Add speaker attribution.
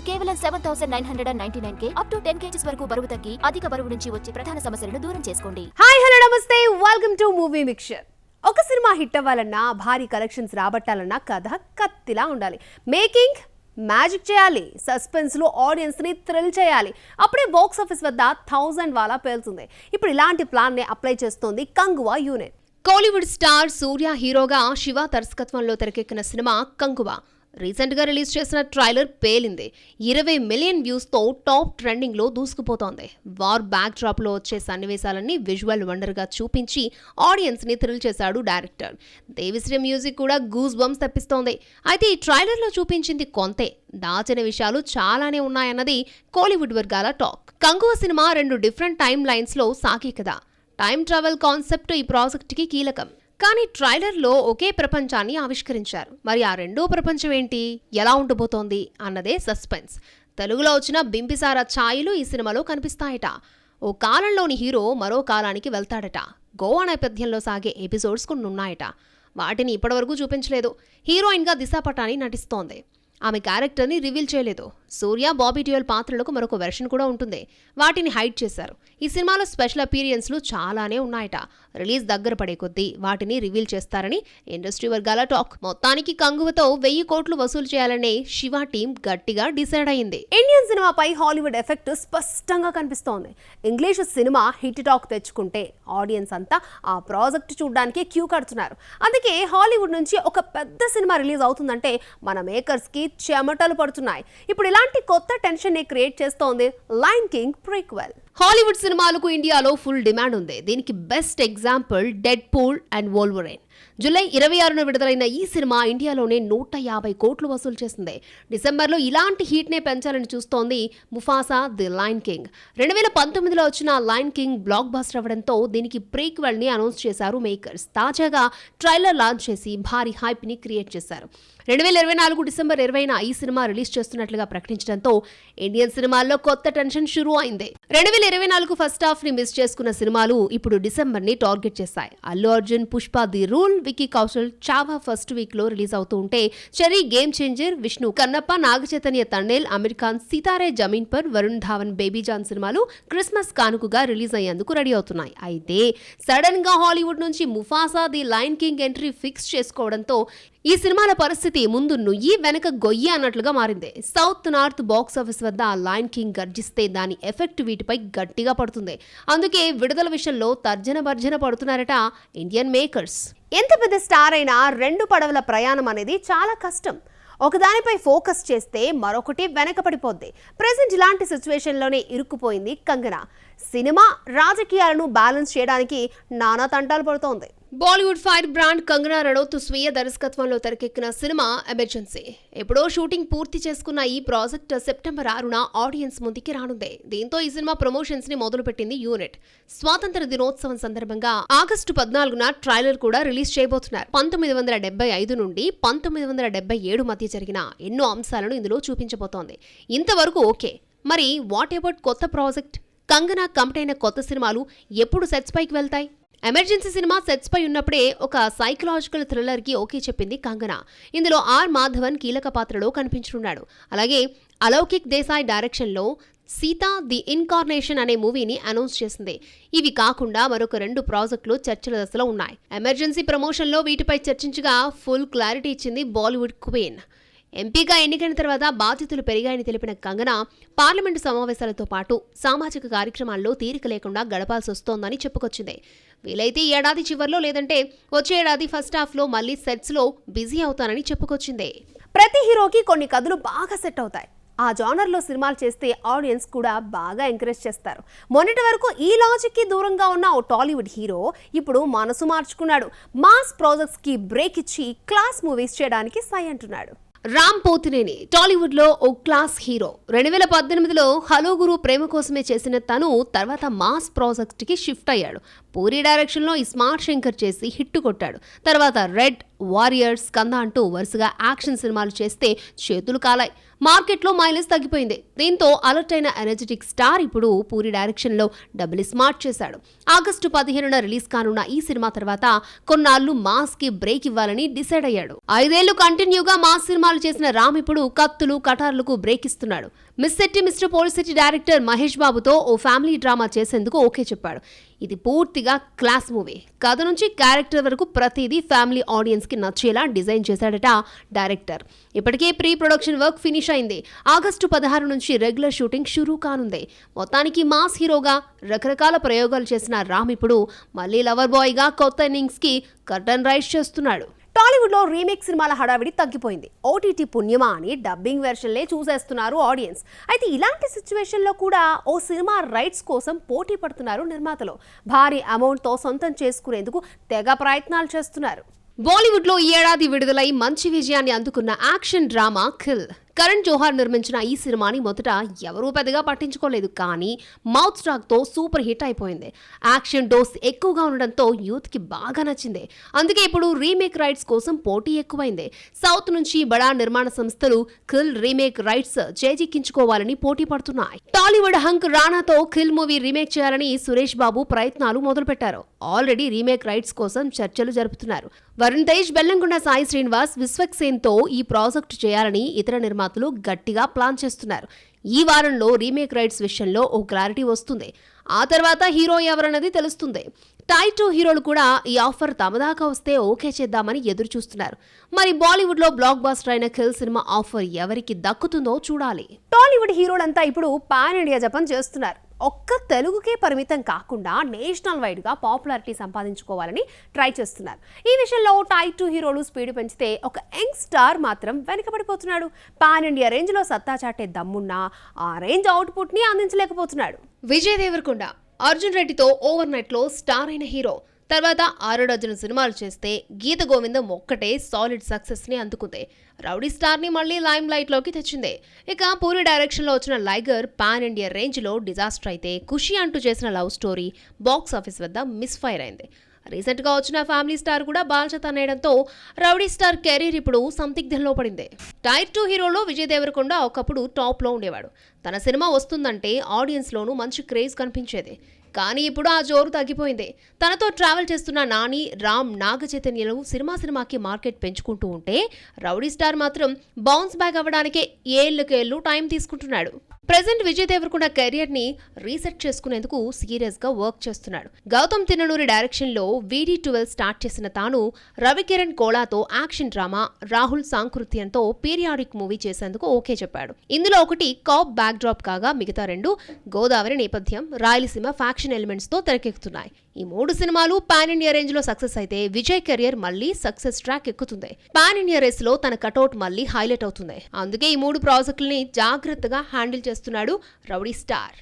Speaker 1: కేవలం 7,999K up to 10 kgs వరకు బరువు తగ్గి అధిక బరువు నుంచి వచ్చే ప్రధాన సమస్యలను దూరం చేసుకోండి.
Speaker 2: హాయ్ హలో నమస్తే, వెల్కమ్ టు మూవీ మిక్చర్. ఒక సినిమా హిట్ అవ్వాలన్నా, భారీ కలెక్షన్స్ రాబట్టాలన్నా కథ కత్తిలా ఉండాలి. మేకింగ్ మ్యాజిక్ చేయాలి, సస్పెన్స్ లో ఆడియన్స్ ని థ్రిల్ చేయాలి. అప్పుడే బాక్స్ ఆఫీస్ వద్ద 1000 వాలా పేలుతుంది. ఇప్పుడు ఇలాంటి ప్లాన్ ని అప్లై చేస్తోంది కంగువా యూనిట్. కోలీవుడ్ స్టార్ సూర్య హీరోగా శివ దర్శకత్వంలో తెరకెక్కిన సినిమా కంగువా రీసెంట్ గా రిలీజ్ చేసిన ట్రైలర్ పేలింది. 20 మిలియన్ వ్యూస్ తో టాప్ ట్రెండింగ్ లో దూసుకుపోతోంది. వార్ బ్యాక్ డ్రాప్ లో వచ్చే సన్నివేశాలన్నీ విజువల్ వండర్ గా చూపించి ఆడియన్స్ ని థ్రిల్ చేశాడు డైరెక్టర్. దేవిశ్రీ మ్యూజిక్ కూడా గూస్ బంప్స్ తెప్పిస్తోంది. అయితే ఈ ట్రైలర్ లో చూపించింది కొంతే, దాచిన విషయాలు చాలానే ఉన్నాయన్నది కోలీవుడ్ వర్గాల talk. Kanguva cinema 2 different time lines లో సాగే కదా. టైం ట్రావెల్ కాన్సెప్ట్ ఈ ప్రాజెక్ట్ కి కీలకం. కానీ ట్రైలర్లో ఒకే ప్రపంచాన్ని ఆవిష్కరించారు. మరి ఆ రెండో ప్రపంచం ఏంటి, ఎలా ఉండబోతోంది అన్నదే సస్పెన్స్. తెలుగులో వచ్చిన బింబిసార ఛాయలు ఈ సినిమాలో కనిపిస్తాయట. ఓ కాలంలోని హీరో మరో కాలానికి వెళ్తాడట. గోవా నేపథ్యంలో సాగే ఎపిసోడ్స్ కొన్ని ఉన్నాయట. వాటిని ఇప్పటివరకు చూపించలేదు. హీరోయిన్గా దిశా పటాని నటిస్తోంది. ఆమె క్యారెక్టర్ని రివీల్ చేయలేదు. సూర్య, బాబీ డియోల్ పాత్రలకు మరొక వెర్షన్ కూడా ఉంటుంది. వాటిని హైడ్ చేశారు. ఈ సినిమాలో స్పెషల్ అపీరియన్స్లు చాలానే ఉన్నాయట. రిలీజ్ దగ్గర పడే కొద్దీ వాటిని రివీల్ చేస్తారని ఇండస్ట్రీ వర్గాల టాక్. మొత్తానికి కంగువతో 1000 కోట్లు వసూలు చేయాలనే శివ టీం గట్టిగా డిసైడ్ అయింది. ఇండియన్ సినిమాపై హాలీవుడ్ ఎఫెక్ట్ స్పష్టంగా కనిపిస్తోంది. ఇంగ్లీష్ సినిమా హిట్ టాక్ తెచ్చుకుంటే ఆడియన్స్ అంతా ఆ ప్రాజెక్ట్ చూడడానికి క్యూ కడుతున్నారు. అందుకే హాలీవుడ్ నుంచి ఒక పెద్ద సినిమా రిలీజ్ అవుతుందంటే మన మేకర్స్ కి చెమటలు పడుతున్నాయి. ఇప్పుడు ఇలాంటి కొత్త టెన్షన్ ని క్రియేట్ చేస్తోంది లయన్ కింగ్ ప్రీక్వెల్. హాలీవుడ్ సినిమాలకు ఇండియాలో ఫుల్ డిమాండ్ ఉంది. దీనికి best example Deadpool and Wolverine. July 26న విడుదలైన ఈ సినిమా ఇండియాలోనే 150 కోట్లు వసూలు చేసింది. డిసెంబర్లో ఇలాంటి హీట్నే పెంచాలని చూస్తోంది ముఫాసా ది లయన్ కింగ్. 2019లో వచ్చిన లయన్ కింగ్ బ్లాక్ బస్టర్ అవ్వడంతో దీనికి ప్రీక్వెల్ ని అనౌన్స్ చేశారు మేకర్స్. తాజాగా ట్రైలర్ లాంచ్ చేసి భారీ హైప్ ని క్రియేట్ చేశారు. 2024 డిసెంబర్ 20న ఈ సినిమా రిలీజ్ చేస్తున్నట్లుగా ప్రకటించడంతో ఇండియన్ సినిమాల్లో కొత్త టెన్షన్ షురూ అయింది. 2024 ఫస్ట్ హాఫ్ ని మిస్ చేసుకున్న సినిమాలు ఇప్పుడు డిసెంబర్ ని టార్గెట్ చేశాయి. Allu Arjun Pushpa The Rule, Vicky Kaushal Chhaava first week లో రిలీజ్ అవుతూ ఉంటే, Cherry Game Changer, Vishnu Kannappa, Naga Chaitanya Thandel, Aamir Khan Sitaare Zameen Par, Varun Dhawan Baby John సినిమాలు క్రిస్మస్ కానుకగా రిలీజ్ అయ్యేందుకు రెడీ అవుతున్నాయి. అయితే సడన్ గా హాలీవుడ్ నుంచి Mufasa The Lion King entry fix చేసుకోవడంతో ఈ సినిమాల పరిస్థితి ముందు నుయ్యి వెనక గొయ్యి అన్నట్లుగా మారింది. సౌత్ నార్త్ బాక్స్ ఆఫీస్ వద్ద లయన్ కింగ్ గర్జిస్తే దాని ఎఫెక్ట్ వీటిపై గట్టిగా పడుతుంది. అందుకే విడుదల విషయంలో తర్జన భర్జన పడుతున్నారట ఇండియన్ మేకర్స్. ఎంత పెద్ద స్టార్ అయినా 2 పడవల ప్రయాణం అనేది చాలా కష్టం. ఒకదానిపై ఫోకస్ చేస్తే మరొకటి వెనకపడిపోద్ది. ప్రెసెంట్ ఇలాంటి సిచ్యువేషన్లోనే ఇరుక్కుపోయింది కంగనా. సినిమా రాజకీయాలను బ్యాలెన్స్ చేయడానికి నానా తంటాలు పడుతోంది. బాలీవుడ్ ఫైర్ బ్రాండ్ కంగనా రనౌత్ స్వీయ దర్శకత్వంలో తెరకెక్కిన సినిమా ఎమర్జెన్సీ. ఎప్పుడో షూటింగ్ పూర్తి చేసుకున్న ఈ ప్రాజెక్ట్ సెప్టెంబర్ 6న ఆడియన్స్ ముందుకి రానుంది. దీంతో ఈ సినిమా ప్రమోషన్స్ ని మొదలుపెట్టింది యూనిట్. స్వాతంత్ర దినోత్సవం సందర్భంగా ఆగస్టు 14న ట్రైలర్ కూడా రిలీజ్ చేయబోతున్నారు. 1975 నుండి 1977 మధ్య జరిగిన ఎన్నో అంశాలను ఇందులో చూపించబోతోంది. ఇంతవరకు ఓకే, మరి వాట్ అబౌట్ కొత్త ప్రాజెక్ట్? కంగనా కమిట్ అయిన కొత్త సినిమాలు ఎప్పుడు సెట్స్ పైకి వెళ్తాయి? ఎమర్జెన్సీ సినిమా సెట్స్ పై ఉన్నప్పుడే ఒక సైకలాజికల్ థ్రిల్లర్ కి ఓకే చెప్పింది కంగనా. ఇందులో ఆర్ మాధవన్ కీలక పాత్రలో కనిపించనున్నాడు. అలాగే అలౌకిక్ దేశాయ్ డైరెక్షన్ లో సీతా ది ఇన్కార్నేషన్ అనే మూవీని అనౌన్స్ చేసింది. ఇవి కాకుండా మరొక 2 ప్రాజెక్టులు చర్చల దశలో ఉన్నాయి. ఎమర్జెన్సీ ప్రమోషన్ లో వీటిపై చర్చించగా ఫుల్ క్లారిటీ ఇచ్చింది బాలీవుడ్ క్వీన్. ఎంపీగా ఎన్నికైన తర్వాత బాధ్యతలు పెరిగాయని తెలిపిన కంగనా, పార్లమెంటు సమావేశాలతో పాటు సామాజిక కార్యక్రమాల్లో తీరిక లేకుండా గడపాల్సి వస్తోందని చెప్పుకొచ్చింది. వీలైతే ఈ ఏడాది చివర్లో లేదంటే వచ్చే ఏడాది ఫస్ట్ హాఫ్ లో మళ్లీ సెట్స్ లో బిజీ అవుతానని చెప్పుకొచ్చింది. ప్రతి హీరోకి కొన్ని కథలు బాగా సెట్ అవుతాయి. ఆ జానర్ లో సినిమాలు చేస్తే ఆడియన్స్ కూడా బాగా ఎంకరేజ్ చేస్తారు. మొన్నటి వరకు ఈ లాజిక్ కి దూరంగా ఉన్న ఓ టాలీవుడ్ హీరో ఇప్పుడు మనసు మార్చుకున్నాడు. మాస్ ప్రాజెక్ట్స్ కి బ్రేక్ ఇచ్చి క్లాస్ మూవీస్ చేయడానికి సై అంటున్నాడు. రామ్ పోతినేని టాలీవుడ్ లో ఓ క్లాస్ హీరో. 2018లో హలో గురు ప్రేమ కోసమే చేసిన తను తర్వాత మాస్ ప్రాజెక్ట్ కి షిఫ్ట్ అయ్యాడు. పూరి డైరెక్షన్ లో ఈ స్మార్ట్ శంకర్ చేసి హిట్ కొట్టాడు. తర్వాత రెడ్, వారియర్స్, కంద అంటూ వరుసగా యాక్షన్ సినిమాలు చేస్తే చేతులు కాలాయి. మార్కెట్లో మైలేజ్ తగ్గిపోయింది. దీంతో అలర్ట్ అయిన ఎనర్జెటిక్ స్టార్ ఇప్పుడు పూరి డైరెక్షన్ లో డబుల్ స్మార్ట్ చేశాడు. ఆగస్టు 15న రిలీజ్ కానున్న ఈ సినిమా తర్వాత కొన్నాళ్లు మాస్ కి బ్రేక్ ఇవ్వాలని డిసైడ్ అయ్యాడు. 5 ఏళ్లు కంటిన్యూగా మాస్ సినిమాలు చేసిన రామ్ ఇప్పుడు కత్తులు కటార్లకు బ్రేక్ ఇస్తున్నాడు. Miss Shetty Mr Polishetty director Mahesh బాబుతో ఓ ఫ్యామిలీ డ్రామా చేసేందుకు ఓకే చెప్పాడు. ఇది పూర్తిగా క్లాస్ మూవీ. కథ నుంచి క్యారెక్టర్ వరకు ప్రతిదీ ఫ్యామిలీ ఆడియన్స్ కి నచ్చేలా డిజైన్ చేశాడట డైరెక్టర్. ఇప్పటికే ప్రీ ప్రొడక్షన్ వర్క్ ఫినిష్ అయింది. ఆగస్టు 16 నుంచి రెగ్యులర్ షూటింగ్ షురూ కానుంది. మొత్తానికి మాస్ హీరోగా రకరకాల ప్రయోగాలు చేసిన రామ్ ఇప్పుడు మళ్ళీ లవర్ బాయ్ గా కొత్త ఇన్నింగ్స్ కి కర్టన్ రైజ్ చేస్తున్నాడు. టాలీవుడ్ లో రీమేక్ సినిమాల హడావిడి తగ్గిపోయింది. ఓటీటీ పుణ్యమా అని డబ్బింగ్ వెర్షన్లే చూసేస్తున్నారు ఆడియన్స్. అయితే ఇలాంటి సిచ్యువేషన్ లో కూడా ఓ సినిమా రైట్స్ కోసం పోటీ పడుతున్నారు నిర్మాతలు. భారీ అమౌంట్ తో సొంతం చేసుకునేందుకు తెగ ప్రయత్నాలు చేస్తున్నారు. బాలీవుడ్ లో ఈ ఏడాది విడుదలై మంచి విజయాన్ని అందుకున్న action drama kill. Karan Johar నిర్మించిన ఈ సినిమాని మొదట ఎవరూ పెద్దగా పట్టించుకోలేదు. కానీ మౌత్ స్టాక్ తో సూపర్ హిట్ అయిపోయింది. యాక్షన్ డోస్ ఎక్కువగా ఉండడంతో యూత్ కి బాగా నచ్చింది. అందుకే ఇప్పుడు రీమేక్ రైట్స్ కోసం పోటీ ఎక్కువైంది. సౌత్ నుంచి బడా నిర్మాణ సంస్థలు కిల్ రీమేక్ రైట్స్ చేజిక్కించుకోవాలని పోటీ పడుతున్నాయి. టాలీవుడ్ హంక్ రానాతో కిల్ మూవీ రీమేక్ చేయాలని సురేష్ బాబు ప్రయత్నాలు మొదలుపెట్టారు. ఆల్రెడీ రీమేక్ రైట్స్ కోసం చర్చలు జరుపుతున్నారు. వరుణ్ తేజ్, బెల్లంకొండ సాయి శ్రీనివాస్, విశ్వక్సేన్ తో ఈ ప్రాజెక్టు చేయాలని ఇతర నిర్మాతలు గట్టిగా ప్లాన్ చేస్తున్నారు. ఈ వారంలో రీమేక్ రైట్స్ విషయంలో ఓ క్లారిటీ వస్తుంది. ఆ తర్వాత హీరో ఎవరన్నది తెలుస్తుంది. టైప్ 2 హీరోలు కూడా ఈ ఆఫర్ తమ దాకా వస్తే ఓకే చేద్దామని ఎదురు చూస్తున్నారు. మరి బాలీవుడ్ లో బ్లాక్ బస్టర్ అయిన కిల్ సినిమా ఆఫర్ ఎవరికి దక్కుతుందో చూడాలి. టాలీవుడ్ హీరోలంతా ఇప్పుడు పాన్ ఇండియా జపం చేస్తున్నారు. ఒక్క తెలుగుకే పరిమితం కాకుండా నేషనల్ వైడ్ గా పాపులారిటీ సంపాదించుకోవాలని ట్రై చేస్తున్నారు. ఈ విషయంలో టైప్ 2 హీరోలు స్పీడ్ పెంచితే ఒక యంగ్ స్టార్ మాత్రం వెనకబడిపోతున్నాడు. పాన్ ఇండియా రేంజ్ లో సత్తా చాటే దమ్మున్నా ఆ రేంజ్ అవుట్పుట్ ని అందించలేకపోతున్నాడు. విజయ్ దేవరకొండ అర్జున్ రెడ్డితో ఓవర్ నైట్ లో స్టార్ అయిన హీరో. తర్వాత 6 డజన్ సినిమాలు చేస్తే గీత గోవిందం ఒక్కటే సాలిడ్ సక్సెస్ ని అందుకుంది. రౌడీ స్టార్ ని మళ్లీ లైమ్ లైట్ లోకి తెచ్చింది. ఇక పూరి డైరెక్షన్ లో వచ్చిన లైగర్ పాన్ ఇండియా రేంజ్ లో డిజాస్టర్ అయితే, ఖుషి అంటూ చేసిన లవ్ స్టోరీ బాక్స్ ఆఫీస్ వద్ద మిస్ ఫైర్ అయింది. రీసెంట్ గా వచ్చిన ఫ్యామిలీ స్టార్ కూడా బాల్చత అనేయడంతో రౌడీ స్టార్ కెరీర్ ఇప్పుడు సందిగ్ధంలో పడింది. టైర్ 2 హీరోలో విజయ్ దేవరకొండ ఒకప్పుడు టాప్ లో ఉండేవాడు. తన సినిమా వస్తుందంటే ఆడియన్స్ లోనూ మంచి క్రేజ్ కనిపించేది. కానీ ఇప్పుడు ఆ జోరు తగ్గిపోయింది. తనతో ట్రావెల్ చేస్తున్న నాని, రామ్, నాగ చైతన్యలు సినిమాకి మార్కెట్ పెంచుకుంటూ ఉంటే రౌడీ స్టార్ మాత్రం బౌన్స్ బ్యాక్ అవ్వడానికే ఏళ్లకేళ్లు టైం తీసుకుంటున్నాడు. ప్రెజెంట్ విజయ్ దేవరకొండ కెరియర్ ని రీసెట్ చేసుకునేందుకు సీరియస్ గా వర్క్ చేస్తున్నాడు. గౌతమ్ తిన్ననూరి డైరెక్షన్ లో VD12 స్టార్ట్ చేసిన తాను రవికిరణ్ కోలాతో యాక్షన్ డ్రామా, రాహుల్ సాంకృత్యంతో పీరియాడిక్ మూవీ చేసేందుకు ఓకే చెప్పాడు. ఇందులో ఒకటి కాప్ బ్యాక్ డ్రాప్ కాగా మిగతా 2 గోదావరి నేపథ్యం, రాయలసీమ ఫ్యాక్షన్ ఎలిమెంట్స్ తో తెరకెక్కుతున్నాయి. ఈ 3 సినిమాలు పాన్ ఇండియా రేంజ్ లో సక్సెస్ అయితే విజయ్ కెరియర్ మళ్లీ సక్సెస్ ట్రాక్ ఎక్కుతుంది. పాన్ ఇండియా రేస్ లో తన కటౌట్ మళ్లీ హైలైట్ అవుతుంది. అందుకే ఈ 3 ప్రాజెక్టుల్ని జాగ్రత్తగా హ్యాండిల్ చేస్తున్నాడు రౌడీ స్టార్.